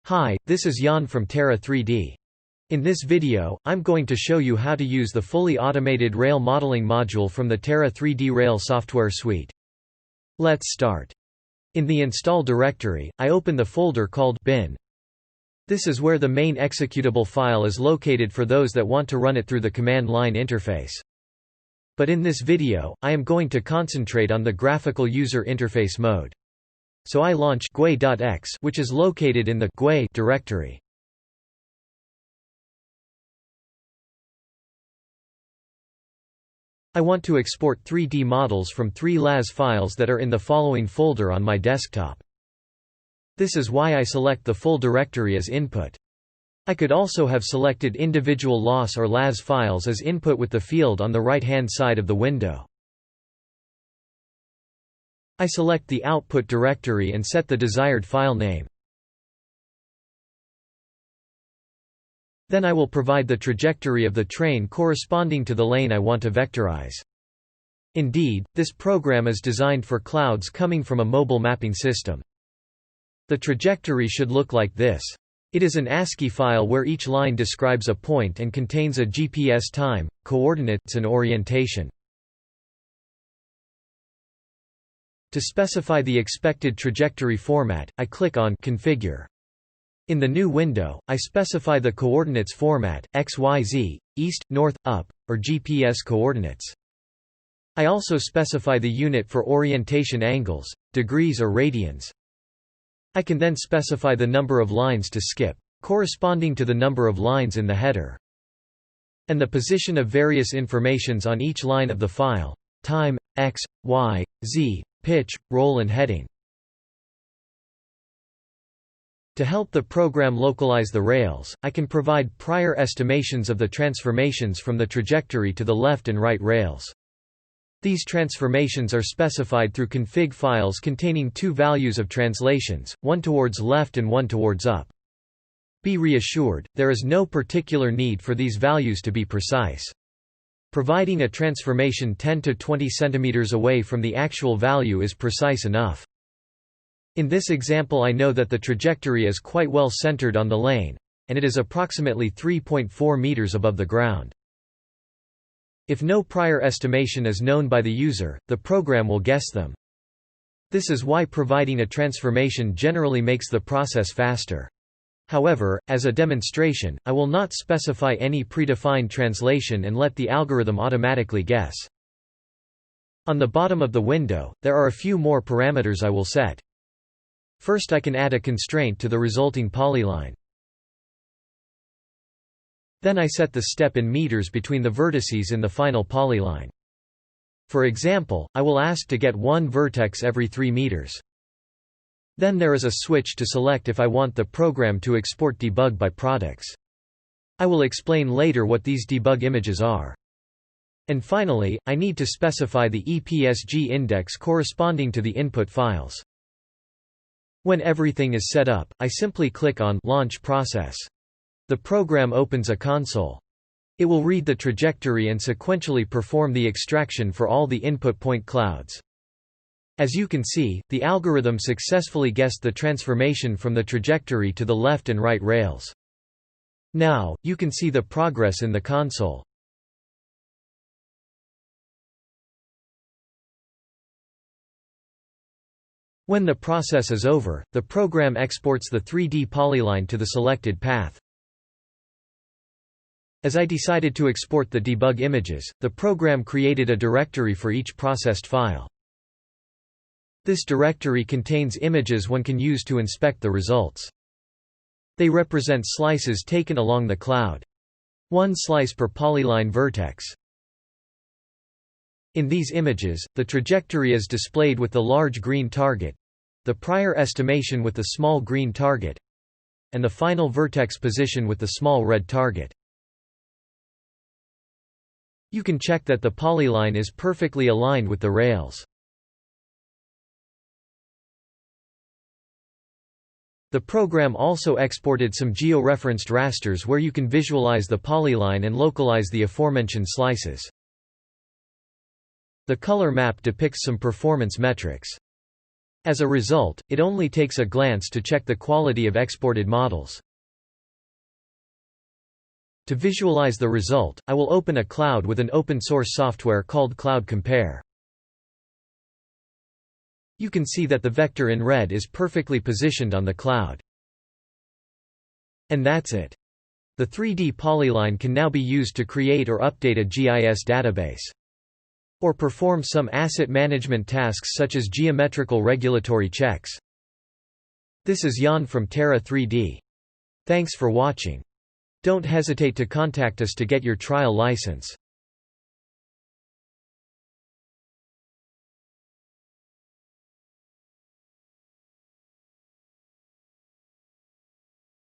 Hi, this is Jan from Terra3D. In this video, I'm going to show you how to use the fully automated rail modeling module from the Terra3D Rail software suite. Let's start. In the install directory, I open the folder called bin. This is where the main executable file is located for those that want to run it through the command line interface. But in this video, I am going to concentrate on the graphical user interface mode. So I launch GUI.x, which is located in the GUI directory. I want to export 3D models from 3 LAS files that are in the following folder on my desktop. This is why I select the full directory as input. I could also have selected individual LAS or LAS files as input with the field on the right-hand side of the window. I select the output directory and set the desired file name. Then I will provide the trajectory of the train corresponding to the lane I want to vectorize. Indeed, this program is designed for clouds coming from a mobile mapping system. The trajectory should look like this. It is an ASCII file where each line describes a point and contains a GPS time, coordinates and orientation. To specify the expected trajectory format, I click on Configure. In the new window, I specify the coordinates format, XYZ, east, north, up, or GPS coordinates. I also specify the unit for orientation angles, degrees or radians. I can then specify the number of lines to skip, corresponding to the number of lines in the header, and the position of various informations on each line of the file: time, X, Y, Z, pitch, roll and heading. To help the program localize the rails, I can provide prior estimations of the transformations from the trajectory to the left and right rails. These transformations are specified through config files containing 2 values of translations, one towards left and one towards up. Be reassured, there is no particular need for these values to be precise. Providing a transformation 10 to 20 cm away from the actual value is precise enough. In this example, I know that the trajectory is quite well centered on the lane, and it is approximately 3.4 meters above the ground. If no prior estimation is known by the user, the program will guess them. This is why providing a transformation generally makes the process faster. However, as a demonstration, I will not specify any predefined translation and let the algorithm automatically guess. On the bottom of the window, there are a few more parameters I will set. First, I can add a constraint to the resulting polyline. Then I set the step in meters between the vertices in the final polyline. For example, I will ask to get 1 vertex every 3 meters. Then there is a switch to select if I want the program to export debug by products. I will explain later what these debug images are. And finally, I need to specify the EPSG index corresponding to the input files. When everything is set up, I simply click on Launch Process. The program opens a console. It will read the trajectory and sequentially perform the extraction for all the input point clouds. As you can see, the algorithm successfully guessed the transformation from the trajectory to the left and right rails. Now, you can see the progress in the console. When the process is over, the program exports the 3D polyline to the selected path. As I decided to export the debug images, the program created a directory for each processed file. This directory contains images one can use to inspect the results. They represent slices taken along the cloud. 1 slice per polyline vertex. In these images, the trajectory is displayed with the large green target, the prior estimation with the small green target, and the final vertex position with the small red target. You can check that the polyline is perfectly aligned with the rails. The program also exported some georeferenced rasters where you can visualize the polyline and localize the aforementioned slices. The color map depicts some performance metrics. As a result, it only takes a glance to check the quality of exported models. To visualize the result, I will open a cloud with an open-source software called Cloud Compare. You can see that the vector in red is perfectly positioned on the cloud. And that's it. The 3D polyline can now be used to create or update a GIS database. Or perform some asset management tasks such as geometrical regulatory checks. This is Jan from Terra3D. Thanks for watching. Don't hesitate to contact us to get your trial license.